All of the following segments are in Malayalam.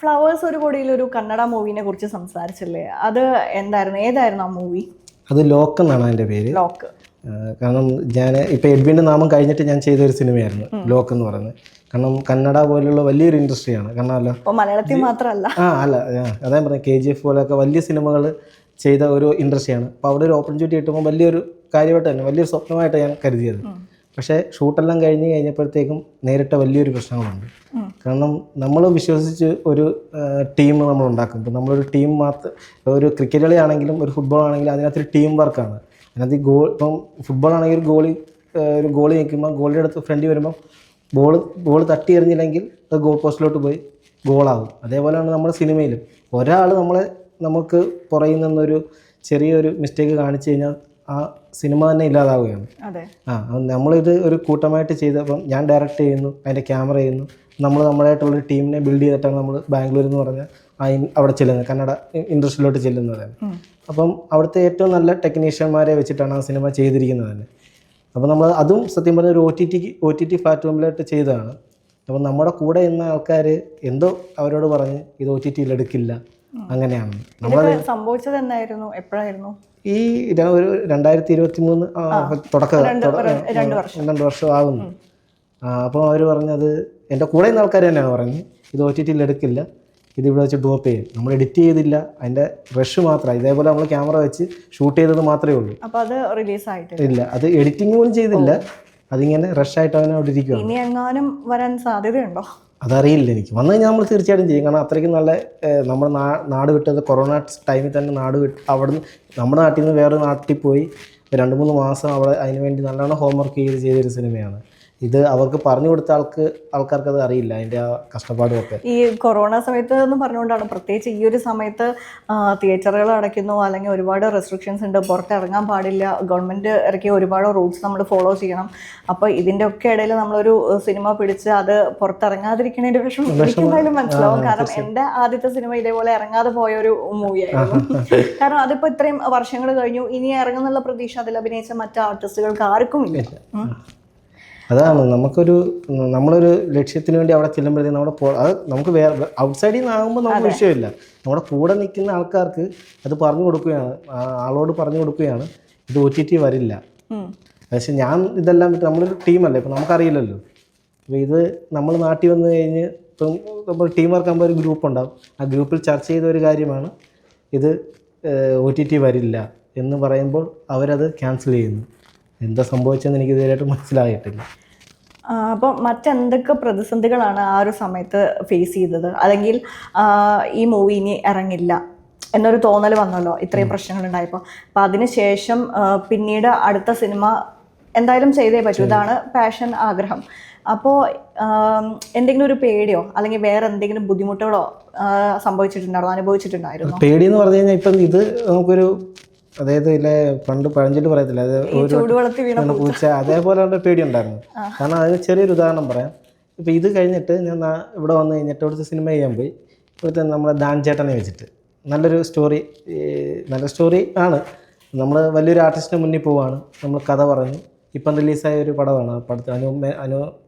ഫ്ലവേഴ്സ് ഒരു കോടിയിൽ ഒരു കന്നഡ മൂവിനെ കുറിച്ച് സംസാരിച്ചില്ലേ, അത് എന്തായിരുന്നു, ഏതായിരുന്നു ആ മൂവി? അത് ലോക്ക് എന്നാണ് അതിൻ്റെ പേര്. ലോക്ക്. കാരണം ഞാൻ ഇപ്പോൾ എഡ്വിൻ്റെ നാമം കഴിഞ്ഞിട്ട് ഞാൻ ചെയ്തൊരു സിനിമയായിരുന്നു ലോക്ക് എന്ന് പറയുന്നത്. കാരണം കന്നഡ പോലുള്ള വലിയൊരു ഇൻഡസ്ട്രിയാണ്. കാരണം അല്ല മലയാളത്തിൽ മാത്രമല്ല, അല്ല അതേ പറഞ്ഞത് KGF പോലെയൊക്കെ വലിയ സിനിമകൾ ചെയ്ത ഒരു ഇൻഡസ്ട്രിയാണ്. അപ്പോൾ അവിടെ ഒരു ഓപ്പർച്യൂണിറ്റി കിട്ടുമ്പോൾ വലിയൊരു കാര്യമായിട്ട് തന്നെ വലിയൊരു സ്വപ്നമായിട്ട് ഞാൻ കരുതിയത്. പക്ഷേ ഷൂട്ടെല്ലാം കഴിഞ്ഞപ്പോഴത്തേക്കും നേരിട്ട വലിയൊരു പ്രശ്നങ്ങളുണ്ട്. കാരണം നമ്മൾ വിശ്വസിച്ച് ഒരു ടീം നമ്മൾ ഉണ്ടാക്കും. ഇപ്പോൾ നമ്മളൊരു ടീം മാത്രം, ഒരു ക്രിക്കറ്റ് കളിയാണെങ്കിലും ഒരു ഫുട്ബോൾ ആണെങ്കിലും അതിനകത്തൊരു ടീം വർക്കാണ്. അതിനകത്ത് ഇപ്പം ഫുട്ബോൾ ആണെങ്കിൽ ഒരു ഗോളി നിൽക്കുമ്പോൾ ഗോളിയുടെ അടുത്ത് ഫ്രണ്ട് വരുമ്പോൾ ബോൾ തട്ടി എറിഞ്ഞില്ലെങ്കിൽ അത് ഗോൾ പോസ്റ്റിലോട്ട് പോയി ഗോളാകും. അതേപോലെയാണ് നമ്മുടെ സിനിമയിലും ഒരാൾ നമുക്ക് പുറകിൽ നിന്നൊരു ചെറിയൊരു മിസ്റ്റേക്ക് കാണിച്ചു കഴിഞ്ഞാൽ ആ സിനിമ തന്നെ ഇല്ലാതാവുകയാണ്. നമ്മളിത് ഒരു കൂട്ടമായിട്ട് ചെയ്തപ്പം ഞാൻ ഡയറക്റ്റ് ചെയ്യുന്നു, അതിൻ്റെ ക്യാമറ ചെയ്യുന്നു, നമ്മളായിട്ടുള്ളൊരു ടീമിനെ ബിൽഡ് ചെയ്തിട്ടാണ് നമ്മൾ ബാംഗ്ലൂർ എന്ന് പറഞ്ഞാൽ അവിടെ ചെല്ലുന്നത്, കന്നഡ ഇൻഡസ്ട്രിയിലോട്ട് ചെല്ലുന്നതാണ്. അപ്പം അവിടുത്തെ ഏറ്റവും നല്ല ടെക്നീഷ്യന്മാരെ വെച്ചിട്ടാണ് ആ സിനിമ ചെയ്തിരിക്കുന്നത് തന്നെ. അപ്പം നമ്മൾ അതും സത്യം പറഞ്ഞ ഒരു OTT പ്ലാറ്റ്ഫോമിലായിട്ട് ചെയ്തതാണ്. അപ്പം നമ്മുടെ കൂടെ ഇന്ന ആൾക്കാർ എന്തോ അവരോട് പറഞ്ഞ് ഇത് OTTയിൽ എടുക്കില്ല, അങ്ങനെയാണ് നമ്മളത് സംഭവിച്ചത്. എന്നായിരുന്നു, എപ്പോഴായിരുന്നു? ഈ ഒരു 2023 തുടക്കം 2 വർഷം ആകുന്നു. അപ്പോൾ അവർ പറഞ്ഞത് എൻ്റെ കൂടെ ഇന്ന ആൾക്കാർ തന്നെയാണ് പറഞ്ഞത് ഇത് OTTയിൽ എടുക്കില്ല, ഇത് ഇവിടെ വെച്ച് ഡ്രോപ്പ് ചെയ്യും. നമ്മൾ എഡിറ്റ് ചെയ്തില്ല, അതിൻ്റെ റഷ് മാത്രമാണ്. ഇതേപോലെ നമ്മൾ ക്യാമറ വെച്ച് ഷൂട്ട് ചെയ്തത് മാത്രമേ ഉള്ളൂ. അപ്പോൾ അത് റിലീസായിട്ടില്ല, ഇല്ല, അത് എഡിറ്റിംഗ് പോലും ചെയ്തില്ല. അതിങ്ങനെ റഷായിട്ട് അവനെ അവിടെ ഇരിക്കുക. ഇനി എങ്ങാനും വരാൻ സാധ്യതയുണ്ടോ? അതറിയില്ല എനിക്ക്. വന്നു കഴിഞ്ഞാൽ നമ്മൾ തീർച്ചയായിട്ടും ചെയ്യും. കാരണം അത്രയ്ക്കും നല്ല നമ്മുടെ നാട് വിട്ടത് കൊറോണ ടൈമിൽ തന്നെ അവിടുന്ന് നമ്മുടെ നാട്ടിൽ നിന്ന് വേറെ നാട്ടിൽ പോയി 2-3 മാസം അവിടെ അതിനുവേണ്ടി നല്ലോണം ഹോംവർക്ക് ചെയ്തൊരു സിനിമയാണ് ഇത്. അവർക്ക് പറഞ്ഞു കൊടുത്ത ആൾക്കാർക്ക് അത് അറിയില്ല, അതിൻ്റെ ആ കഷ്ടപ്പാടുമൊക്കെ. ഈ കൊറോണ സമയത്ത് എന്ന് പറഞ്ഞുകൊണ്ടാണ്, പ്രത്യേകിച്ച് ഈ ഒരു സമയത്ത് തിയേറ്ററുകൾ അടയ്ക്കുന്നു, അല്ലെങ്കിൽ ഒരുപാട് റെസ്ട്രിക്ഷൻസ് ഉണ്ട്, പുറത്തിറങ്ങാൻ പാടില്ല, ഗവൺമെൻറ് ഇറക്കിയ ഒരുപാട് റൂൾസ് നമ്മൾ ഫോളോ ചെയ്യണം. അപ്പോൾ ഇതിൻ്റെ ഒക്കെ ഇടയിൽ നമ്മളൊരു സിനിമ പിടിച്ച് അത് പുറത്തിറങ്ങാതിരിക്കുന്നതിൻ്റെ വിഷമം എനിക്ക് എന്തായാലും മനസ്സിലാവും. കാരണം എൻ്റെ ആദ്യത്തെ സിനിമ ഇതേപോലെ ഇറങ്ങാതെ പോയ ഒരു മൂവിയായിരുന്നു. കാരണം അതിപ്പോൾ ഇത്രയും വർഷങ്ങൾ കഴിഞ്ഞു, ഇനി ഇറങ്ങുന്നുള്ള പ്രതീക്ഷ അതിൽ അഭിനയിച്ച മറ്റ് ആർട്ടിസ്റ്റുകൾക്ക് ആർക്കും ഇല്ല. അതാണ് നമ്മളൊരു ലക്ഷ്യത്തിന് വേണ്ടി അവിടെ ചെല്ലുമ്പോഴത്തേക്കും അത് നമുക്ക് വേറെ ഔട്ട്സൈഡിൽ നിന്നാകുമ്പോൾ നമുക്ക് വിഷയമില്ല. നമ്മുടെ കൂടെ നിൽക്കുന്ന ആൾക്കാർക്ക് അത് പറഞ്ഞു കൊടുക്കുകയാണ്, ആളോട് പറഞ്ഞു കൊടുക്കുകയാണ് ഇത് OTT വരില്ല. പക്ഷേ ഞാൻ ഇതെല്ലാം വിട്ട് നമ്മളൊരു ടീമല്ലേ, ഇപ്പം നമുക്കറിയില്ലല്ലോ. അപ്പോൾ ഇത് നമ്മൾ നാട്ടിൽ വന്നു കഴിഞ്ഞ് ഇപ്പം നമ്മൾ ടീം വർക്കാകുമ്പോൾ ഒരു ഗ്രൂപ്പ് ഉണ്ടാകും. ആ ഗ്രൂപ്പിൽ ചർച്ച ചെയ്ത ഒരു കാര്യമാണ് ഇത് OTT വരില്ല എന്ന് പറയുമ്പോൾ അവരത് ക്യാൻസൽ ചെയ്യുന്നു. എന്താ സംഭവിച്ചതെന്ന് എനിക്ക് ഇതുവരെയായിട്ട് മനസ്സിലായിട്ടില്ല. അപ്പോൾ മറ്റെന്തൊക്കെ പ്രതിസന്ധികളാണ് ആ ഒരു സമയത്ത് ഫേസ് ചെയ്തത്? അല്ലെങ്കിൽ ഈ മൂവി ഇനി ഇറങ്ങില്ല എന്നൊരു തോന്നൽ വന്നല്ലോ ഇത്രയും പ്രശ്നങ്ങൾ ഉണ്ടായപ്പോൾ. അപ്പോൾ അതിനുശേഷം പിന്നീട് അടുത്ത സിനിമ എന്തായാലും ചെയ്തേ പറ്റൂ, ഇതാണ് പാഷൻ, ആഗ്രഹം. അപ്പോൾ എന്തെങ്കിലും ഒരു പേടിയോ അല്ലെങ്കിൽ വേറെ എന്തെങ്കിലും ബുദ്ധിമുട്ടുകളോ അനുഭവിച്ചിട്ടുണ്ടായിരുന്നു? പേടി എന്ന് പറഞ്ഞു കഴിഞ്ഞാൽ ഇപ്പം ഇത് നമുക്കൊരു, അതായത് ഇല്ലേ പണ്ട് പഴഞ്ചൊല്ല് പറയത്തില്ല, അത് ഒരു പൂച്ച, അതേപോലെ പേടി ഉണ്ടായിരുന്നു. കാരണം അതിന് ചെറിയൊരു ഉദാഹരണം പറയാം. ഇപ്പോൾ ഇത് കഴിഞ്ഞിട്ട് ഞാൻ ഇവിടെ വന്നു കഴിഞ്ഞിട്ട് ഇവിടുത്തെ സിനിമ ചെയ്യാൻ പോയി. ഇവിടുത്തെ നമ്മുടെ ദാൻ ചേട്ടനെ വെച്ചിട്ട് നല്ലൊരു സ്റ്റോറി ആണ്. നമ്മൾ വലിയൊരു ആർട്ടിസ്റ്റിന് മുന്നിൽ പോവുകയാണ്, നമ്മൾ കഥ പറഞ്ഞു. ഇപ്പം റിലീസായ ഒരു പടമാണ്, പടത്തിൽ അനു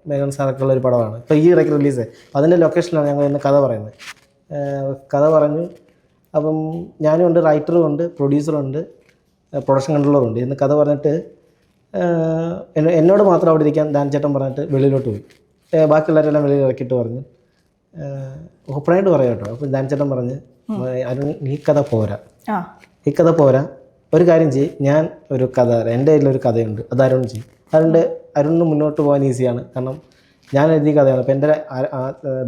മേഘൻ സാറൊക്കെയുള്ള ഒരു പടമാണ് ഇപ്പോൾ ഈ ഇടയ്ക്ക് റിലീസായി. അപ്പോൾ അതിൻ്റെ ലൊക്കേഷനിലാണ് ഞങ്ങൾ ഇന്ന് കഥ പറയുന്നത്. കഥ പറഞ്ഞു. അപ്പം ഞാനും ഉണ്ട്, റൈറ്ററും ഉണ്ട്, പ്രൊഡ്യൂസറുണ്ട്, പ്രൊഡക്ഷൻ കൺട്രോളറുണ്ട്. ഇന്ന് കഥ പറഞ്ഞിട്ട് എന്നോട് മാത്രം അവിടെ ഇരിക്കാൻ ദാൻ ചേട്ടൻ പറഞ്ഞിട്ട് വെളിയിലോട്ട് പോയി. ബാക്കിയുള്ളവരെല്ലാം വെളിയിൽ ഇറക്കിയിട്ട് പറഞ്ഞു, ഓപ്പണായിട്ട് പറയാം കേട്ടോ. അപ്പം ദാൻ ചേട്ടൻ പറഞ്ഞ് ഈ കഥ പോരാ, ഒരു കാര്യം ചെയ്യ്, ഞാൻ ഒരു കഥ, എൻ്റെ കയ്യിലൊരു കഥയുണ്ട്, അത് അരുൺ ചെയ്യും. അരുണിന് മുന്നോട്ട് പോകാൻ ഈസിയാണ്, കാരണം ഞാൻ എഴുതിയ കഥയാണ്. അപ്പോൾ എൻ്റെ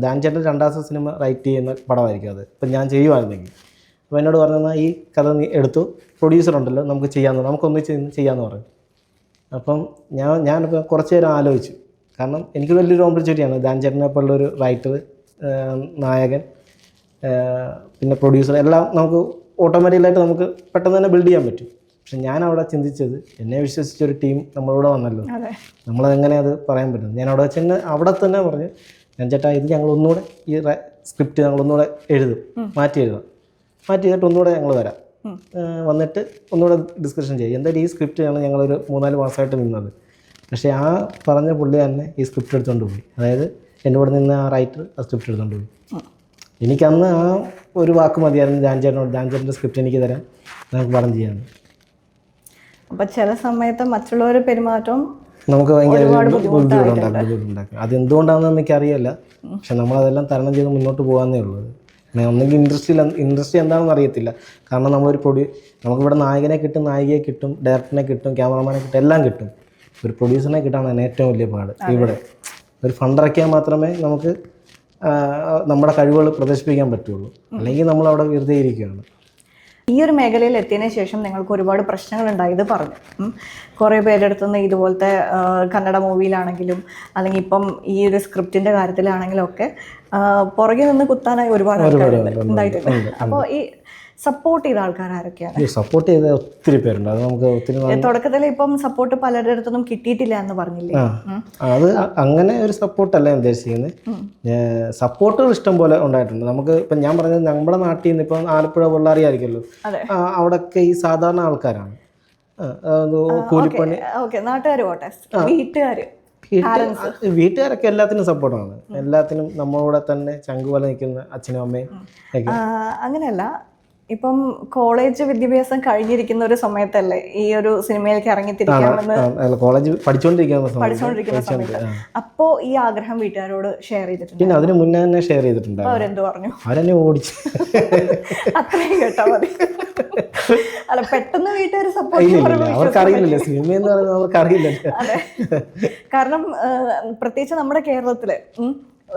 ദാൻ ചേട്ടൻ 2ാമത്തെ സിനിമ റൈറ്റ് ചെയ്യുന്ന പടമായിരിക്കും അത്. ഇപ്പം ഞാൻ ചെയ്യുവായിരുന്നെങ്കിൽ. അപ്പോൾ എന്നോട് പറഞ്ഞാൽ ഈ കഥ നീ എടുത്തു, പ്രൊഡ്യൂസറുണ്ടല്ലോ, നമുക്ക് നമുക്കൊന്നിച്ച് ചെയ്യാമെന്ന് പറഞ്ഞു. അപ്പം ഞാനിപ്പോൾ കുറച്ച് നേരം ആലോചിച്ചു. കാരണം എനിക്ക് വലിയൊരു ഓപ്പർച്യൂണിറ്റിയാണ്. ദാൻ ചേട്ടനെ പോലുള്ളൊരു റൈറ്റർ, നായകൻ, പിന്നെ പ്രൊഡ്യൂസർ എല്ലാം നമുക്ക് ഓട്ടോമാറ്റിക്കലായിട്ട് നമുക്ക് പെട്ടെന്ന് തന്നെ ബിൽഡ് ചെയ്യാൻ പറ്റും. പക്ഷെ ഞാൻ അവിടെ ചിന്തിച്ചത്, എന്നെ വിശ്വസിച്ചൊരു ടീം നമ്മളിവിടെ വന്നല്ലോ, നമ്മളതെങ്ങനെ അത് പറയാൻ പറ്റും? ഞാൻ അവിടെ തന്നെ പറഞ്ഞു, ഞാൻ ചേട്ടാ ഇത് ഞങ്ങളൊന്നുകൂടെ ഈ സ്ക്രിപ്റ്റ് ഞങ്ങളൊന്നുകൂടെ മാറ്റി ചെയ്തിട്ട് ഒന്നുകൂടെ ഞങ്ങൾ വരാം, വന്നിട്ട് ഒന്നുകൂടെ ഡിസ്കഷൻ ചെയ്യും. എന്തായാലും ഈ സ്ക്രിപ്റ്റാണ് ഞങ്ങളൊരു 3-4 മാസമായിട്ട് നിന്നത്. പക്ഷേ ആ പറഞ്ഞ പുള്ളി തന്നെ ഈ സ്ക്രിപ്റ്റ് എടുത്തുകൊണ്ട് പോയി. അതായത് എൻ്റെ കൂടെ നിന്ന് ആ റൈറ്റർ ആ സ്ക്രിപ്റ്റ് എടുത്തുകൊണ്ട് പോയി. എനിക്കന്ന് ആ ഒരു വാക്ക് മതിയായിരുന്നു ജാൻചേട്ടൻ്റെ സ്ക്രിപ്റ്റ് എനിക്ക് തരാൻ, നമുക്ക് പടം ചെയ്യാൻ. അപ്പം ചില സമയത്ത് മറ്റുള്ളവരുടെ പെരുമാറ്റം നമുക്ക് ഭയങ്കര ബുദ്ധിമുട്ടുണ്ടാക്കും. അതെന്തുകൊണ്ടാണെന്ന് എനിക്കറിയില്ല, പക്ഷെ നമ്മളതെല്ലാം തരണം ചെയ്ത് മുന്നോട്ട് പോകാമെന്നേ ഉള്ളൂ. ഒന്നെങ്കിൽ ഇൻഡസ്ട്രി എന്താണെന്ന് അറിയത്തില്ല. കാരണം നമുക്കിവിടെ നായകനെ കിട്ടും, നായികയെ കിട്ടും, ഡയറക്ടറിനെ കിട്ടും, ക്യാമറമാനെ കിട്ടും, എല്ലാം കിട്ടും. ഒരു പ്രൊഡ്യൂസറിനെ കിട്ടാനാണ് ഏറ്റവും വലിയ പാട്. ഇവിടെ ഒരു ഫണ്ടിറക്കിയാൽ മാത്രമേ നമുക്ക് നമ്മുടെ കഴിവുകൾ പ്രദർശിപ്പിക്കാൻ പറ്റുള്ളൂ, അല്ലെങ്കിൽ നമ്മളവിടെ വെറുതെ ഇരിക്കുകയാണ്. ഈ ഒരു മേഖലയിൽ എത്തിയതിനു ശേഷം നിങ്ങൾക്ക് ഒരുപാട് പ്രശ്നങ്ങളുണ്ടായി, ഇത് പറഞ്ഞു. കുറേ പേരുടെ അടുത്തുനിന്ന് ഇതുപോലത്തെ കന്നഡ മൂവിയിലാണെങ്കിലും അല്ലെങ്കിൽ ഇപ്പം ഈ ഒരു സ്ക്രിപ്റ്റിൻ്റെ കാര്യത്തിലാണെങ്കിലും ഒക്കെ പുറകെ നിന്ന് കുത്താനായി ഒരുപാട് ഉണ്ടായിട്ടുണ്ട്. അപ്പോൾ ഈ സപ്പോർട്ട് ചെയ്ത ആൾക്കാർ ആരൊക്കെയാണ്? സപ്പോർട്ട് ചെയ്ത ഒത്തിരി പേരുണ്ട്. അത് നമുക്ക് ഒത്തിരി തുടക്കത്തിൽ ഇപ്പം സപ്പോർട്ട് പലരുടെ അടുത്തൊന്നും കിട്ടിയിട്ടില്ല എന്ന് പറഞ്ഞില്ലേ? അത് അങ്ങനെ ഒരു സപ്പോർട്ടല്ല ഞാൻ ഉദ്ദേശിക്കുന്നത്. സപ്പോർട്ടുകൾ ഇഷ്ടം പോലെ ഉണ്ടായിട്ടുണ്ട്. നമുക്ക് ഇപ്പം ഞാൻ പറഞ്ഞത് നമ്മുടെ നാട്ടിൽ നിന്ന് ഇപ്പം ആലപ്പുഴ അറിയാമായിരിക്കുമല്ലോ, അവിടെയൊക്കെ ഈ സാധാരണ ആൾക്കാരാണ്. കൂലിപ്പണി നാട്ടുകാർ പോട്ടെ, വീട്ടുകാരൊക്കെ എല്ലാത്തിനും സപ്പോർട്ടാണ്. എല്ലാത്തിനും നമ്മളോടെ തന്നെ ചങ്കുപോലെ നിൽക്കുന്ന അച്ഛനും അമ്മയും ഒക്കെ. അങ്ങനെയല്ല, ഇപ്പം കോളേജ് വിദ്യാഭ്യാസം കഴിഞ്ഞിരിക്കുന്ന ഒരു സമയത്തല്ലേ ഈ ഒരു സിനിമയിലേക്ക് ഇറങ്ങിത്തിരിക്കാമെന്ന് കോളേജ് പഠിച്ചുകൊണ്ടിരിക്കുന്ന സമയത്ത് അപ്പോ ഈ ആഗ്രഹം വീട്ടുകാരോട് ഷെയർ ചെയ്തിട്ടുണ്ട്? പിന്നെ അതിന് മുന്നേ തന്നെ ഷെയർ ചെയ്തിട്ടുണ്ട്. അവരെന്ത് പറഞ്ഞു? അവരെന്നെ ഓടിച്ചു. അത്രയും കേട്ടാ മതി. അല്ല, പെട്ടെന്ന് വീട്ടുകാർ സപ്പോർട്ട് അവർക്കറിയില്ലല്ലോ, സിനിമ എന്ന് പറയുന്നത് അവർക്കറിയില്ലല്ലോ. അതെ, കാരണം പ്രത്യേകിച്ച് നമ്മുടെ കേരളത്തില്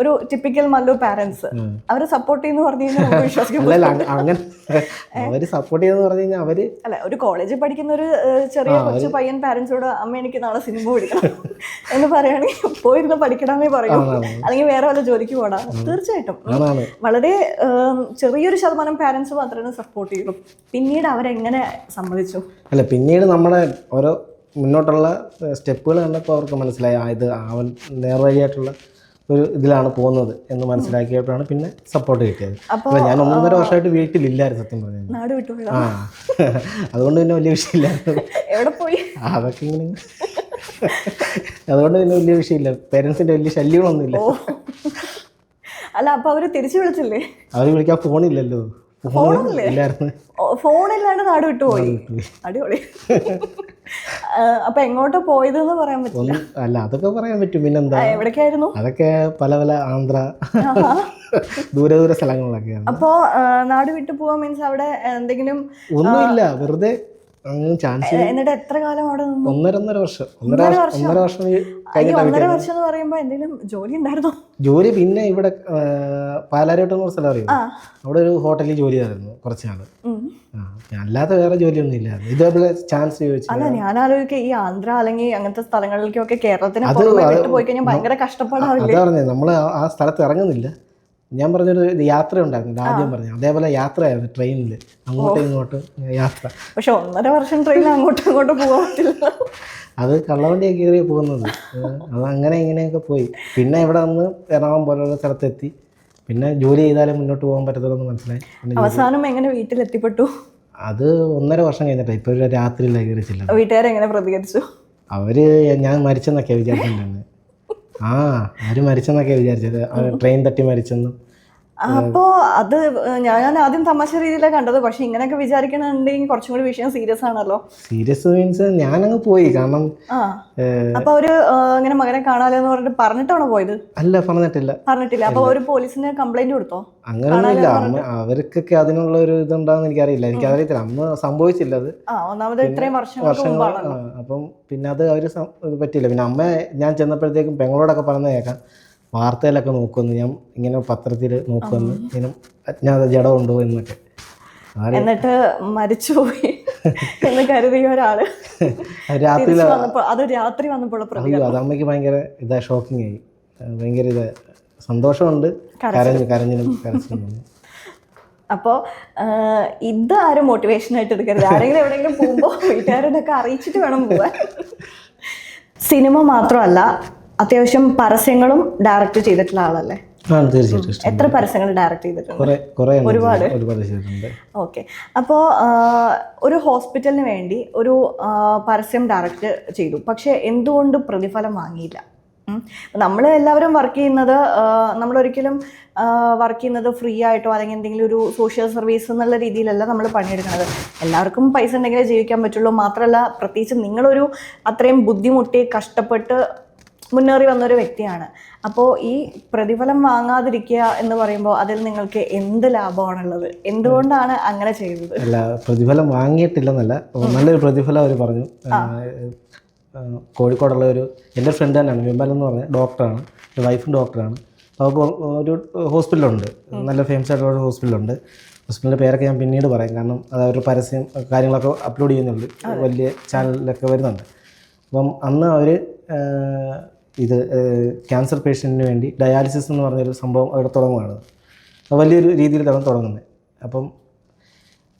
ഒരു ടിപ്പിക്കൽ മല്ലു പാരന്റ്സ് അവര് സപ്പോർട്ട് ചെയ്യുന്ന പറഞ്ഞു കഴിഞ്ഞാൽ വിശ്വസിക്കാൻ അങ്ങനെ അവര് സപ്പോർട്ട് ചെയ്യുന്ന പറഞ്ഞു കഴിഞ്ഞാൽ അവര് അല്ല, ഒരു കോളേജിൽ പഠിക്കുന്ന ഒരു ചെറിയ കൊച്ചു പയ്യൻ പാരന്റ്സോട് അമ്മ എനിക്ക് നാളെ സിനിമ പഠിക്കണം എന്ന് പറയുകയാണെങ്കിൽ പോയിരുന്ന് പഠിക്കണമെന്നേ പറയൂ, അല്ലെങ്കിൽ വേറെ വല്ല ജോലിക്ക് പോടാ. തീർച്ചയായിട്ടും വളരെ ചെറിയൊരു ശതമാനം പാരന്റ്സ് മാത്രമേ സപ്പോർട്ട് ചെയ്യുള്ളൂ. പിന്നീട് അവരെങ്ങനെ സമ്മതിച്ചു? അല്ല, പിന്നീട് നമ്മുടെ ഓരോ മുന്നോട്ടുള്ള സ്റ്റെപ്പുകൾ കണ്ടപ്പോൾ അവർക്ക് മനസ്സിലായി ഇത് അവൻ നേർവഴിയായിട്ടുള്ള ഒരു ഇതിലാണ് പോകുന്നത് എന്ന് മനസ്സിലാക്കിയപ്പോഴാണ് പിന്നെ സപ്പോർട്ട് കിട്ടിയത്. അപ്പോൾ ഞാൻ 1.5 വർഷമായിട്ട് വീട്ടിലില്ലായിരുന്നു സത്യം പറഞ്ഞത്. നാട് വിട്ടു. അതുകൊണ്ട് പിന്നെ വലിയ വിഷയമില്ലായിരുന്നു. എവിടെ പോയി അതൊക്കെ ഇങ്ങനെ അതുകൊണ്ട് പിന്നെ വലിയ വിഷയമില്ല. പേരൻസിന്റെ വലിയ ശല്യങ്ങളൊന്നുമില്ല. അല്ല, അപ്പൊ അവര് തിരിച്ചു വിളിച്ചില്ലേ? അവര് വിളിക്കാൻ ഫോണില്ലല്ലോ. ഫോണില്ലാണ്ട് നാട് വിട്ടുപോയി. അടിപൊളി. അപ്പൊ എങ്ങോട്ടാ പോയതെന്ന് പറയാൻ പറ്റില്ല? അല്ല, അതൊക്കെ പറയാൻ പറ്റും. പിന്നെന്താ, എവിടേക്കായിരുന്നു? അതൊക്കെ പല ആന്ധ്ര ദൂര സ്ഥലങ്ങളിലൊക്കെയാണ്. അപ്പോ നാട് വിട്ടു പോവാൻ മീൻസ് അവിടെ എന്തെങ്കിലും ഒന്നുമില്ല, വെറുതെ ചാൻസ്. എന്നിട്ട് എത്ര കാലം അവിടെ നിന്നു? 1.5 വർഷം. 1.5 വർഷം. 1.5 വർഷം എന്ന് പറയുമ്പോ എന്തെങ്കിലും ജോലി ഉണ്ടായിരുന്നോ? ജോലി പിന്നെ ഇവിടെ പാലാരിവട്ടം എന്ന് സ്ഥലം അറിയും, അവിടെ ഒരു ഹോട്ടലിൽ ജോലി ചെയ്തായിരുന്നു കുറച്ച് നാള്. അല്ലാതെ വേറെ ജോലിയൊന്നും ഇല്ലായിരുന്നു. ഇതേപോലെ ചാൻസ് ചോദിച്ചു. അല്ല, ഞാൻ ആലോചിക്കുക ഈ ആന്ധ്ര അല്ലെങ്കിൽ അങ്ങനത്തെ സ്ഥലങ്ങളിലേക്കൊക്കെ കേരളത്തിന് വിട്ടു പോയി കഴിഞ്ഞാൽ ഭയങ്കര കഷ്ടപ്പാടാവില്ലേ? അതാ പറഞ്ഞത്, നമ്മള് ആ സ്ഥലത്ത് ഇറങ്ങുന്നില്ല. ഞാൻ പറഞ്ഞൊരു യാത്ര ഉണ്ടായിരുന്നു ആദ്യം പറഞ്ഞു, അതേപോലെ യാത്രയായിരുന്നു ട്രെയിനിൽ അങ്ങോട്ടും ഇങ്ങോട്ടും യാത്ര. പക്ഷെ 1.5 വർഷം ട്രെയിനിൽ അങ്ങോട്ടും ഇങ്ങോട്ടും പോകാൻ പറ്റില്ല. അത് കള്ളവണ്ടിയൊക്കെ കയറിയ പോകുന്നത്. അത് അങ്ങനെ ഇങ്ങനെയൊക്കെ പോയി. പിന്നെ ഇവിടെ വന്ന് എറണാകുളം പോലുള്ള സ്ഥലത്തെത്തി. പിന്നെ ജോലി ചെയ്താലേ മുന്നോട്ട് പോകാൻ പറ്റത്തുള്ളൂ മനസ്സിലായി. അവസാനം എങ്ങനെ വീട്ടിലെത്തിപ്പെട്ടു? അത് 1.5 വർഷം കഴിഞ്ഞിട്ടാണ്. ഇപ്പൊ ഒരു രാത്രിയിലേക്ക് കയറിച്ചില്ല. വീട്ടുകാരെങ്ങനെ പ്രതികരിച്ചു? അവര് ഞാൻ മരിച്ചെന്നൊക്കെയാണ് വിചാരിച്ചിട്ടുണ്ടായിരുന്നു. അവര് മരിച്ചെന്നൊക്കെ വിചാരിച്ചത്, ട്രെയിൻ തട്ടി മരിച്ചെന്നും. അപ്പോ അത് ഞാൻ ആദ്യം തമാശ രീതിയിലാണ് കണ്ടത്. പക്ഷെ ഇങ്ങനെയൊക്കെ വിചാരിക്കണമെന്നുണ്ടെങ്കിൽ കുറച്ചും കൂടി വിഷയം സീരിയസ് ആണല്ലോ. സീരിയസ് മീൻസ് ഞാനങ്ങ് പോയി. കാരണം അപ്പൊ അവര് ഇങ്ങനെ മകനെ കാണാലോ എന്ന് പറഞ്ഞിട്ട് പറഞ്ഞിട്ടാണോ പോയത്? അല്ല, പറഞ്ഞിട്ടില്ല. അപ്പൊ ഒരു പോലീസിന് കംപ്ലൈന്റ് കൊടുത്തോ? അങ്ങനെയൊന്നുമില്ല. അവർക്കൊക്കെ അതിനുള്ള ഒരു ഇതുണ്ടാവുന്ന എനിക്കറിയില്ല. എനിക്കറിയത്തില്ല, അന്ന് സംഭവിച്ചില്ല അത്. ഒന്നാമത് ഇത്രയും വർഷങ്ങൾ. അപ്പം പിന്നെ അത് അവര് പറ്റിയില്ല. പിന്നെ അമ്മ ഞാൻ ചെന്നപ്പോഴത്തേക്കും പെങ്ങളോടൊക്കെ പറഞ്ഞ കേൾക്കാം, വാർത്തയിലൊക്കെ നോക്കുമെന്ന്, ഞാൻ ഇങ്ങനെ പത്രത്തിൽ നോക്കുമെന്ന്, ഇങ്ങനെ അജ്ഞാത ജഡമുണ്ടോ എന്നൊക്കെ. എന്നിട്ട് മരിച്ചുപോയി എന്ന് കരുതിയ ഒരാള് രാത്രി വന്നപ്പോൾ അത് അമ്മയ്ക്ക് ഭയങ്കര ഷോക്കിംഗ് ആയി. ഭയങ്കര സന്തോഷമുണ്ട്, കരഞ്ഞിനും കരച്ചിലും. അപ്പോൾ ഇതാരും മോട്ടിവേഷനായിട്ട് എടുക്കരുത്. ആരെങ്കിലും എവിടെയെങ്കിലും പോകുമ്പോൾ വീട്ടുകാരോടൊക്കെ അറിയിച്ചിട്ട് വേണം പോവാൻ. സിനിമ മാത്രമല്ല, അത്യാവശ്യം പരസ്യങ്ങളും ഡയറക്റ്റ് ചെയ്തിട്ടുള്ള ആളല്ലേ? തീർച്ചയായിട്ടും. എത്ര പരസ്യങ്ങൾ ഡയറക്റ്റ് ചെയ്തിട്ടുണ്ട്? ഒരുപാട്. ഓക്കെ. അപ്പോൾ ഒരു ഹോസ്പിറ്റലിന് വേണ്ടി ഒരു പരസ്യം ഡയറക്റ്റ് ചെയ്തു, പക്ഷെ എന്തുകൊണ്ട് പ്രതിഫലം വാങ്ങിയില്ല? നമ്മൾ എല്ലാവരും വർക്ക് ചെയ്യുന്നത് നമ്മളൊരിക്കലും വർക്ക് ചെയ്യുന്നത് ഫ്രീ ആയിട്ടോ അല്ലെങ്കിൽ എന്തെങ്കിലും ഒരു സോഷ്യൽ സർവീസ് എന്നുള്ള രീതിയിലല്ല നമ്മൾ പണിയെടുക്കുന്നത്. എല്ലാവർക്കും പൈസ ഉണ്ടെങ്കിലേ ജീവിക്കാൻ പറ്റുള്ളൂ. മാത്രമല്ല പ്രത്യേകിച്ച് നിങ്ങളൊരു അത്രയും ബുദ്ധിമുട്ടി കഷ്ടപ്പെട്ട് മുന്നേറി വന്നൊരു വ്യക്തിയാണ്. അപ്പോൾ ഈ പ്രതിഫലം വാങ്ങാതിരിക്കുക എന്ന് പറയുമ്പോൾ അതിൽ നിങ്ങൾക്ക് എന്ത് ലാഭമാണുള്ളത്? എന്തുകൊണ്ടാണ് അങ്ങനെ ചെയ്തത്? അല്ല, പ്രതിഫലം വാങ്ങിയിട്ടില്ലെന്നല്ല, നല്ലൊരു പ്രതിഫലം അവർ പറഞ്ഞു. കോഴിക്കോടുള്ള എൻ്റെ ഫ്രണ്ട് തന്നെയാണ്, വിമൽ എന്ന് പറഞ്ഞ ഡോക്ടറാണ്, വൈഫും ഡോക്ടറാണ്. അപ്പോൾ ഒരു ഹോസ്പിറ്റലുണ്ട്, നല്ല ഫേമസ് ആയിട്ടുള്ള ഒരു ഹോസ്പിറ്റലുണ്ട്. ഹോസ്പിറ്റലിൻ്റെ പേരൊക്കെ ഞാൻ പിന്നീട് പറയാം, കാരണം അത് അവരുടെ പരസ്യം കാര്യങ്ങളൊക്കെ അപ്ലോഡ് ചെയ്യുന്നുണ്ട്, വലിയ ചാനലിലൊക്കെ വരുന്നുണ്ട്. അപ്പം അന്ന് അവർ ക്യാൻസർ പേഷ്യൻറ്റിന് വേണ്ടി ഡയാലിസിസ് എന്ന് പറഞ്ഞൊരു സംഭവം അവിടെ തുടങ്ങുകയാണ്. വലിയൊരു രീതിയിലാണ് തുടങ്ങുന്നത്.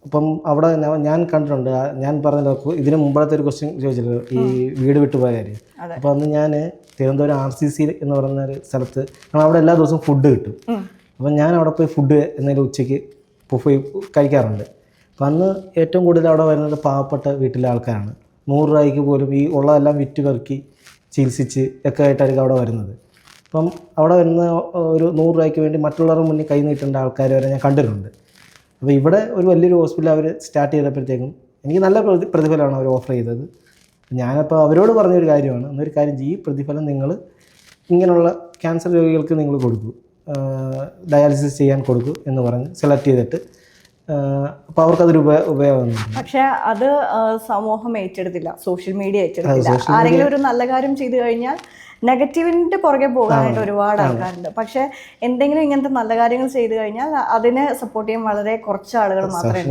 അപ്പം അവിടെ ഞാൻ കണ്ടിട്ടുണ്ട്, ഞാൻ പറഞ്ഞല്ലോ ഇതിന് മുമ്പത്തെ ഒരു ക്വസ്റ്റ്യൻ ചോദിച്ചല്ലോ, ഈ വീട് വിട്ടുപോയ കാര്യം. അപ്പോൾ അന്ന് ഞാൻ തിരുവനന്തപുരം RCC എന്ന് പറയുന്ന ഒരു സ്ഥലത്ത്, അവിടെ എല്ലാ ദിവസവും ഫുഡ് കിട്ടും. അപ്പം ഞാൻ അവിടെ പോയി ഫുഡ് എന്തെങ്കിലും ഉച്ചയ്ക്ക് പോയി കഴിക്കാറുണ്ട്. അപ്പം അന്ന് ഏറ്റവും കൂടുതൽ അവിടെ വരുന്നത് പാവപ്പെട്ട വീട്ടിലെ ആൾക്കാരാണ്. 100 രൂപയ്ക്ക് പോലും ഈ ഉള്ളതെല്ലാം വിറ്റ് പെറുക്കി ചികിത്സിച്ച് ഒക്കെ ആയിട്ടായിരിക്കും അവിടെ വരുന്നത്. അപ്പം അവിടെ വരുന്ന ഒരു 100 രൂപയ്ക്ക് വേണ്ടി മറ്റുള്ളവരുടെ മുന്നിൽ കൈ നീട്ടേണ്ട ആൾക്കാർ വരെ ഞാൻ കണ്ടിട്ടുണ്ട്. അപ്പോൾ ഇവിടെ ഒരു വലിയൊരു ഹോസ്പിറ്റൽ അവർ സ്റ്റാർട്ട് ചെയ്തപ്പോഴത്തേക്കും എനിക്ക് നല്ല പ്രതിഫലമാണ് അവർ ഓഫർ ചെയ്തത്. ഞാനപ്പോൾ അവരോട് പറഞ്ഞൊരു കാര്യമാണ്, എന്നൊരു കാര്യം ചെയ്യും, ഈ പ്രതിഫലം നിങ്ങൾ ഇങ്ങനെയുള്ള ക്യാൻസർ രോഗികൾക്ക് നിങ്ങൾ കൊടുക്കൂ, ഡയാലിസിസ് ചെയ്യാൻ കൊടുക്കൂ എന്ന് പറഞ്ഞ് സെലക്ട് ചെയ്തിട്ട് അപ്പോൾ അവർക്കതൊരു ഉപയോഗം. പക്ഷെ അത് സമൂഹം ഏറ്റെടുത്തില്ല, സോഷ്യൽ മീഡിയ ഏറ്റെടുത്തില്ല. ആരെങ്കിലും ഒരു നല്ല കാര്യം ചെയ്തു കഴിഞ്ഞാൽ നെഗറ്റീവിൻ്റെ പുറകെ പോകാനായിട്ട് ഒരുപാട് ആൾക്കാരുണ്ട്. പക്ഷെ എന്തെങ്കിലും ഇങ്ങനത്തെ നല്ല കാര്യങ്ങൾ ചെയ്തു കഴിഞ്ഞാൽ അതിനെ സപ്പോർട്ട് ചെയ്യാൻ വളരെ കുറച്ച് ആളുകൾ മാത്രമേ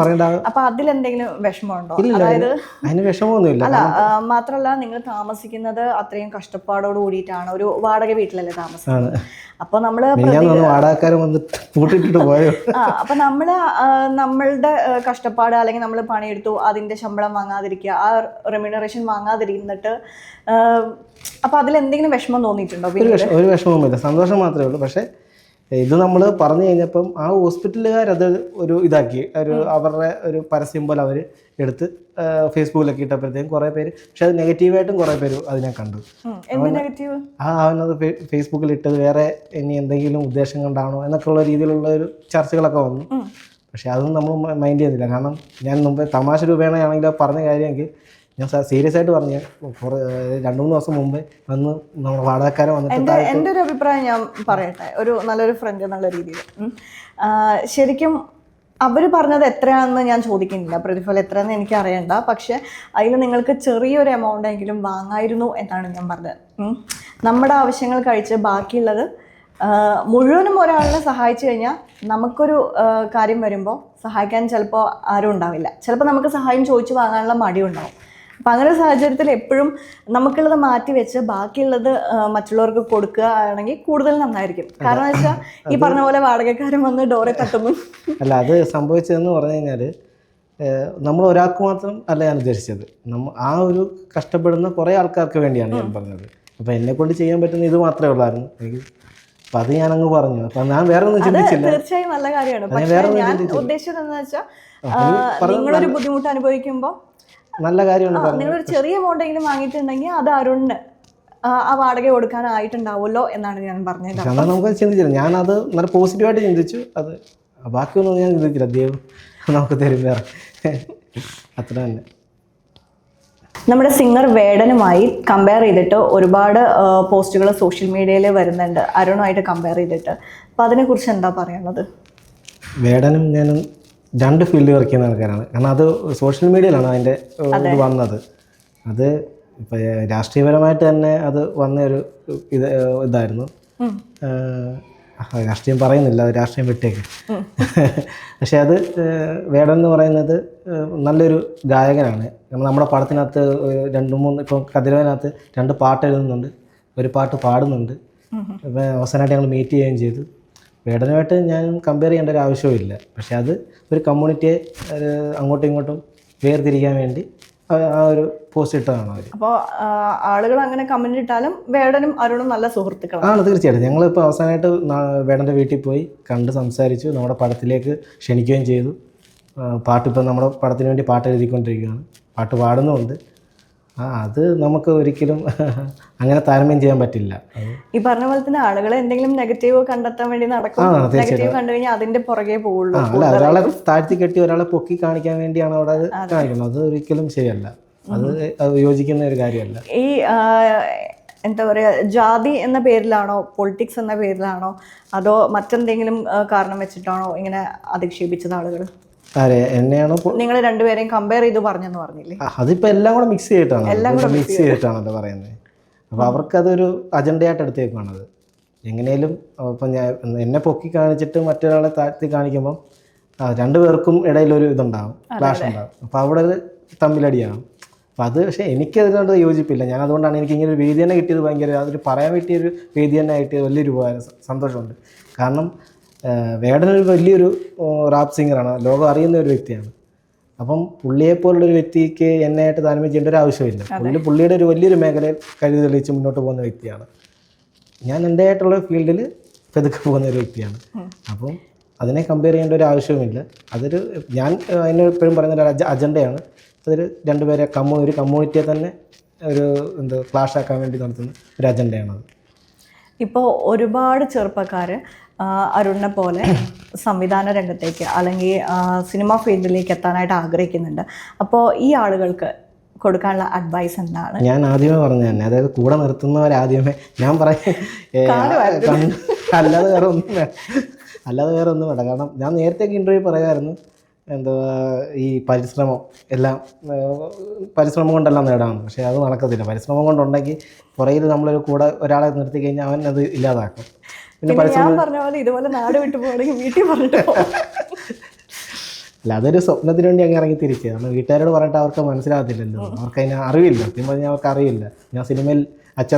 ഉണ്ടാവൂ. അപ്പൊ അതിലെന്തെങ്കിലും വിഷമമുണ്ടോ? അതായത് അതിന് വിഷമമൊന്നുമില്ല. അല്ല, മാത്രമല്ല നിങ്ങൾ താമസിക്കുന്നത് അത്രയും കഷ്ടപ്പാടോട് കൂടിയിട്ടാണ്, ഒരു വാടക വീട്ടിലല്ലേ താമസിക്കുന്നത്. അപ്പൊ നമ്മള് അപ്പൊ നമ്മള് നമ്മളുടെ കഷ്ടപ്പാട് അല്ലെങ്കിൽ നമ്മൾ പണിയെടുത്തു, അതിന്റെ ശമ്പളം വാങ്ങാതിരിക്കുക, ആ റെമ്യൂണറേഷൻ വാങ്ങാതിരുന്നിട്ട് അപ്പൊ അതിലെന്തെങ്കിലും വിഷമം തോന്നിയിട്ടുണ്ടോ? ഒരു വിഷമവുമില്ല, സന്തോഷം മാത്രമേ ഉള്ളൂ. പക്ഷേ ഇത് നമ്മൾ പറഞ്ഞു കഴിഞ്ഞപ്പം ആ ഹോസ്പിറ്റലുകാരത് ഒരു ഇതാക്കി, അവരുടെ ഒരു പരസ്യം പോലെ അവർ എടുത്ത് ഫേസ്ബുക്കിലൊക്കെ ഇട്ടപ്പോഴത്തേക്കും കുറേ പേര്, പക്ഷെ അത് നെഗറ്റീവായിട്ടും കുറേ പേര് അതിനെ കണ്ടു. അവനത് ഫേസ്ബുക്കിൽ ഇട്ടത് വേറെ ഇനി എന്തെങ്കിലും ഉദ്ദേശം കൊണ്ടാണോ എന്നൊക്കെയുള്ള രീതിയിലുള്ള ഒരു ചർച്ചകളൊക്കെ വന്നു. പക്ഷെ അതൊന്നും നമ്മൾ മൈൻഡ് ചെയ്യുന്നില്ല. കാരണം ഞാൻ മുമ്പ് തമാശ രൂപേണയാണെങ്കിൽ പറഞ്ഞ കാര്യമെങ്കിൽ ഞാൻ സീരിയസ് ആയിട്ട് പറഞ്ഞു. 2-3 ദിവസം മുമ്പേ വന്ന് നമ്മുടെ വാടകക്കാരൻ വന്നിട്ട് എൻ്റെ ഒരു അഭിപ്രായം ഞാൻ പറയട്ടെ, ഒരു നല്ലൊരു ഫ്രണ്ട് എന്നുള്ള രീതിയിൽ. ശരിക്കും അവർ പറഞ്ഞത് എത്രയാണെന്ന് ഞാൻ ചോദിക്കുന്നില്ല, പ്രതിഫലം എത്രയാണെന്ന് എനിക്ക് അറിയണ്ട. പക്ഷെ അതിൽ നിങ്ങൾക്ക് ചെറിയൊരു എമൗണ്ട് എങ്കിലും വാങ്ങായിരുന്നു എന്നാണ് ഞാൻ പറഞ്ഞത്. നമ്മുടെ ആവശ്യങ്ങൾ കഴിച്ച് ബാക്കിയുള്ളത് മുഴുവനും ഒരാളിനെ സഹായിച്ചു കഴിഞ്ഞാൽ നമുക്കൊരു കാര്യം വരുമ്പോൾ സഹായിക്കാൻ ചിലപ്പോൾ ആരും ഉണ്ടാവില്ല. ചിലപ്പോൾ നമുക്ക് സഹായം ചോദിച്ചു വാങ്ങാനുള്ള മടിയുണ്ടാവും. അപ്പം അങ്ങനെ ഒരു സാഹചര്യത്തിൽ എപ്പോഴും നമുക്കുള്ളത് മാറ്റി വെച്ച് ബാക്കിയുള്ളത് മറ്റുള്ളവർക്ക് കൊടുക്കുക ആണെങ്കിൽ കൂടുതൽ നന്നായിരിക്കും. കാരണം എന്ന് വെച്ചാൽ ഈ പറഞ്ഞ പോലെ വാടകക്കാരൻ വന്ന് ഡോറെ തട്ടുന്നു. അല്ല, അത് സംഭവിച്ചതെന്ന് പറഞ്ഞു കഴിഞ്ഞാൽ നമ്മൾ ഒരാൾക്ക് മാത്രം അല്ല ഞാൻ ഉദ്ദേശിച്ചത്, ആ ഒരു കഷ്ടപ്പെടുന്ന കുറേ ആൾക്കാർക്ക് വേണ്ടിയാണ് ഞാൻ പറഞ്ഞത്. അപ്പോൾ എന്നെക്കൊണ്ട് ചെയ്യാൻ പറ്റുന്ന ഇത് മാത്രമേ ഉള്ളായിരുന്നു എനിക്ക്. അപ്പം അത് ഞാനങ്ങ് പറഞ്ഞു. അപ്പം ഞാൻ വേറെ ഒന്നും ചിന്തിച്ചില്ല. തീർച്ചയായും നല്ല കാര്യമാണ്. പക്ഷേ ഞാൻ ഉദ്ദേശിച്ചത് എന്താ വെച്ചാൽ നിങ്ങളൊരു ബുദ്ധിമുട്ട് അനുഭവിക്കുമ്പോൾ നല്ല കാര്യമാണ്. നിങ്ങളൊരു ചെറിയ എമൗണ്ട് എങ്കിലും വാങ്ങിയിട്ടുണ്ടെങ്കിൽ അത് അരുണിന് ആ വാടക കൊടുക്കാനായിട്ടുണ്ടാവുമല്ലോ എന്നാണ് ഞാൻ പറഞ്ഞത്. എന്നാൽ നമുക്ക് ചിന്തിച്ചില്ല, ഞാനത് നല്ല പോസിറ്റീവായിട്ട് ചിന്തിച്ചു. അത് ബാക്കിയൊന്നും ഞാൻ ചിന്തിച്ചില്ല, ദൈവം നമുക്ക് തരും വേറെ, അത്ര തന്നെ. നമ്മുടെ സിംഗർ വേടനുമായി കമ്പയർ ചെയ്തിട്ട് ഒരുപാട് പോസ്റ്റുകൾ സോഷ്യൽ മീഡിയയിൽ വരുന്നുണ്ട്, അരുണുമായിട്ട് കമ്പയർ ചെയ്തിട്ട്. അപ്പോൾ അതിനെക്കുറിച്ച് എന്താ പറയാനുള്ളത്? വേടനും ഞാനും 2 ഫീൽഡിൽ വർക്ക് ചെയ്യുന്ന ആൾക്കാരാണ്. കാരണം അത് സോഷ്യൽ മീഡിയയിലാണ് അതിൻ്റെ ഇത് വന്നത്. അത് ഇപ്പം രാഷ്ട്രീയപരമായിട്ട് തന്നെ അത് വന്ന ഒരു ഇതായിരുന്നു. രാഷ്ട്രീയം പറയുന്നില്ല, രാഷ്ട്രീയം വിട്ടേക്ക്. പക്ഷെ അത് വേടൻ എന്ന് പറയുന്നത് നല്ലൊരു ഗായകനാണ്. നമ്മുടെ പടത്തിനകത്ത് 2-3 ഇപ്പം കതിരവനകത്ത് 2 പാട്ട് എഴുതുന്നുണ്ട്, ഒരു പാട്ട് പാടുന്നുണ്ട്. ഇപ്പം അവസാനമായിട്ട് ഞങ്ങൾ മീറ്റ് ചെയ്യുകയും ചെയ്തു. വേടനുമായിട്ട് ഞാൻ കമ്പയർ ചെയ്യേണ്ട ഒരു ആവശ്യവുമില്ല. പക്ഷെ അത് ഒരു കമ്മ്യൂണിറ്റിയെ അങ്ങോട്ടും ഇങ്ങോട്ടും വേർതിരിക്കാൻ വേണ്ടി ആ ഒരു പോസ്റ്റ് ഇട്ടതാണ് അവർ. അപ്പോൾ ആളുകൾ അങ്ങനെ കമന്റ് ഇട്ടാലും വേടനും അരുണും നല്ല സുഹൃത്തുക്കളാണ്. ആണ്, തീർച്ചയായിട്ടും. ഞങ്ങളിപ്പോൾ അവസാനമായിട്ട് വേടൻ്റെ വീട്ടിൽ പോയി കണ്ട് സംസാരിച്ചു, നമ്മുടെ പടത്തിലേക്ക് ക്ഷണിക്കുകയും ചെയ്തു. പാട്ടിപ്പോൾ നമ്മുടെ പടത്തിന് വേണ്ടി പാട്ട് എഴുതിക്കൊണ്ടിരിക്കുകയാണ്, പാട്ട് പാടുന്നുമുണ്ട്. അത് നമുക്ക് ഒരിക്കലും അങ്ങനെ താരതമ്യം ചെയ്യാൻ പറ്റില്ല. ഈ പറഞ്ഞ പോലെ തന്നെ ആളുകൾ എന്തെങ്കിലും നെഗറ്റീവ് കണ്ടെത്താൻ വേണ്ടി നടക്കും. നെഗറ്റീവ് കണ്ടു കഴിഞ്ഞാൽ അതിന്റെ പുറകെ പോവുള്ളൂ. അല്ല, ഒരാളെ താഴ്ത്തി കെട്ടി ഒരാളെ പൊക്കി കാണിക്കാൻ വേണ്ടിയാണ് അവിടെ അത് കാണിക്കുന്നത്. അത് ഒരിക്കലും ശരിയല്ല. അത് യോജിക്കുന്ന ഒരു കാര്യമല്ല. ഈ എന്താ പറയുക, ജാതി എന്ന പേരിലാണോ, പൊളിറ്റിക്സ് എന്ന പേരിലാണോ, അതോ മറ്റെന്തെങ്കിലും കാരണം വെച്ചിട്ടാണോ ഇങ്ങനെ അധിക്ഷേപിച്ചത് ആളുകൾ? അതെ, എന്നെയാണോ? നിങ്ങൾ രണ്ടുപേരെയും കമ്പയർ ചെയ്ത് പറഞ്ഞെന്ന് പറഞ്ഞില്ലേ? അതിപ്പോൾ എല്ലാം കൂടെ മിക്സ് ചെയ്തിട്ടാണല്ലോ പറയുന്നത്. അപ്പോൾ അവർക്കതൊരു അജണ്ടയായിട്ട് എടുത്തേക്കാണത്. എങ്ങനെയും ഇപ്പം എന്നെ പൊക്കി കാണിച്ചിട്ട് മറ്റൊരാളെ താഴ്ത്തി കാണിക്കുമ്പം രണ്ടുപേർക്കും ഇടയിലൊരു ഇതുണ്ടാകും, ക്ലാഷ് ഉണ്ടാകും. അപ്പോൾ അവിടെ തമ്മിലടിയാകും. അപ്പോൾ അത് പക്ഷേ എനിക്കതിനോട് യോജിപ്പില്ല. ഞാൻ അതുകൊണ്ടാണ് എനിക്ക് ഇങ്ങനെ ഒരു വേദി തന്നെ കിട്ടിയത് ഭയങ്കര, അതൊരു പറയാൻ പറ്റിയൊരു വേദി തന്നെ ആയിട്ട് വലിയൊരു സന്തോഷമുണ്ട്. കാരണം വേടനൊരു വലിയൊരു റാപ്പ് സിംഗറാണ്, ലോകം അറിയുന്ന ഒരു വ്യക്തിയാണ്. അപ്പം പുള്ളിയെപ്പോലുള്ളൊരു വ്യക്തിക്ക് എന്നെയായിട്ട് താരതമ്യം ചെയ്യേണ്ട ഒരു ആവശ്യമില്ല. പുള്ളിയുടെ ഒരു വലിയൊരു മേഖലയിൽ കഴിവ് തെളിയിച്ച് മുന്നോട്ട് പോകുന്ന വ്യക്തിയാണ്. ഞാൻ എൻ്റെ ആയിട്ടുള്ള ഫീൽഡിൽ പെതുക്കെ പോകുന്ന ഒരു വ്യക്തിയാണ്. അപ്പം അതിനെ കമ്പയർ ചെയ്യേണ്ട ഒരു ആവശ്യവുമില്ല. അതൊരു ഞാൻ അതിന് എപ്പോഴും പറയുന്ന ഒരു അജണ്ടയാണ്. അതൊരു രണ്ടുപേരെ ഒരു കമ്മ്യൂണിറ്റിയെ തന്നെ ഒരു ക്ലാഷ് ആക്കാൻ വേണ്ടി നടത്തുന്ന ഒരു അജണ്ടയാണത്. ഇപ്പോൾ ഒരുപാട് ചെറുപ്പക്കാർ അരുണിനെ പോലെ സംവിധാന രംഗത്തേക്ക് അല്ലെങ്കിൽ സിനിമ ഫീൽഡിലേക്ക് എത്താനായിട്ട് ആഗ്രഹിക്കുന്നുണ്ട്. അപ്പോൾ ഈ ആളുകൾക്ക് കൊടുക്കാനുള്ള അഡ്വൈസ് എന്താണ്? ഞാൻ ആദ്യമേ പറഞ്ഞു തന്നെ, അതായത് കൂടെ നിർത്തുന്നവരാദ്യമേ ഞാൻ അല്ലാതെ വേറെ ഒന്നും വേണ്ട. കാരണം ഞാൻ നേരത്തെയൊക്കെ ഇൻ്റർവ്യൂ പറയുമായിരുന്നു, ഈ പരിശ്രമം കൊണ്ടെല്ലാം നേടാമെന്ന്. പക്ഷേ അത് നടക്കത്തില്ല. പരിശ്രമം കൊണ്ടുണ്ടെങ്കിൽ പുറയിൽ നമ്മളൊരു കൂടെ ഒരാളെ നിർത്തി കഴിഞ്ഞാൽ അവൻ അത് ഇല്ലാതാക്കും. പിന്നെ ഞാൻ പറഞ്ഞ പോലെ ഇതുപോലെ നാട് വിട്ടു പോകണമെങ്കിൽ വീട്ടിൽ പറഞ്ഞിട്ട് അല്ല, അതൊരു സ്വപ്നത്തിന് വേണ്ടി അങ്ങ് ഇറങ്ങി തിരിക്കുക. കാരണം വീട്ടുകാരോട് പറഞ്ഞിട്ട് അവർക്ക് മനസ്സിലാകത്തില്ലല്ലോ, അവർക്ക് അതിന് അറിവില്ല. സത്യം പറഞ്ഞാൽ അവർക്ക് അറിയില്ല. ഞാൻ സിനിമയിൽ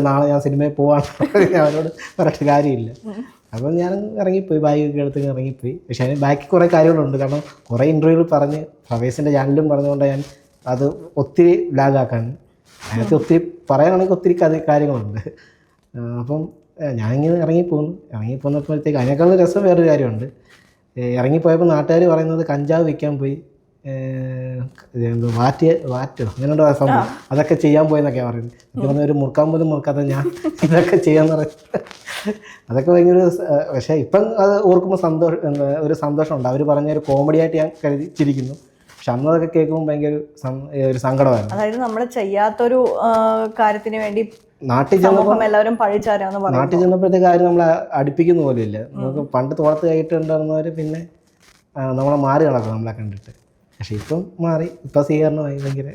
നാളെ ഞാൻ സിനിമയിൽ പോവാണ് അവരോട് പറഞ്ഞിട്ട് കാര്യമില്ല. അപ്പം ഞാൻ ഇറങ്ങിപ്പോയി, ബാഗൊക്കെ എടുത്ത് ഇറങ്ങിപ്പോയി. പക്ഷേ അതിന് ബാക്കി കുറേ കാര്യങ്ങളുണ്ട്. കാരണം കുറേ ഇൻ്റർവ്യൂകൾ പറഞ്ഞ് ഫ്ലവേഴ്സിൻ്റെ ചാനലും പറഞ്ഞുകൊണ്ട് ഞാൻ അത് ഒത്തിരി ലാഗാക്കാൻ, അതിനകത്ത് ഒത്തിരി പറയാനാണെങ്കിൽ ഒത്തിരി കാര്യങ്ങളുണ്ട്. അപ്പം ഞാനിങ്ങനെ ഇറങ്ങിപ്പോന്നപ്പോഴത്തേക്ക് അതിനേക്കാളും രസം വേറൊരു കാര്യമുണ്ട്. ഇറങ്ങിപ്പോയപ്പോൾ നാട്ടുകാർ പറയുന്നത് കഞ്ചാവ് വിൽക്കാൻ പോയി, വാറ്റോ അങ്ങനെയുള്ള സംഭവം അതൊക്കെ ചെയ്യാൻ പോയെന്നൊക്കെയാണ് പറയുന്നത്. എനിക്ക് പറഞ്ഞ ഒരു മുറുക്കാൻ പോലും മുറുക്കാത്ത ഞാൻ ഇതൊക്കെ ചെയ്യാന്ന് പറയും. അതൊക്കെ ഭയങ്കര. പക്ഷേ ഇപ്പം അത് ഓർക്കുമ്പോൾ ഒരു സന്തോഷമുണ്ട്. അവർ പറഞ്ഞൊരു കോമഡിയായിട്ട് ഞാൻ ചിരിക്കുന്നു. പക്ഷെ അന്നതൊക്കെ കേൾക്കുമ്പോൾ ഭയങ്കര ഒരു സങ്കടമായിരുന്നു. അതായത് നമ്മൾ ചെയ്യാത്തൊരു കാര്യത്തിന് വേണ്ടി നാട്ടിൽ ചെന്നപ്പോൾ എല്ലാവരും പഴിച്ചാരാന്ന് പറഞ്ഞു. നാട്ടിൽ ചെന്നപ്പോഴത്തേക്ക് ആരും നമ്മളെ അടുപ്പിക്കുന്ന പോലെയില്ല. നമുക്ക് പണ്ട് തോളത്ത് കയറ്റുണ്ടായിരുന്നവർ പിന്നെ നമ്മളെ മാറി നടക്കും നമ്മളെ കണ്ടിട്ട്. പക്ഷെ ഇപ്പം മാറി, ഇപ്പം സ്വീകരണമായി ഭയങ്കര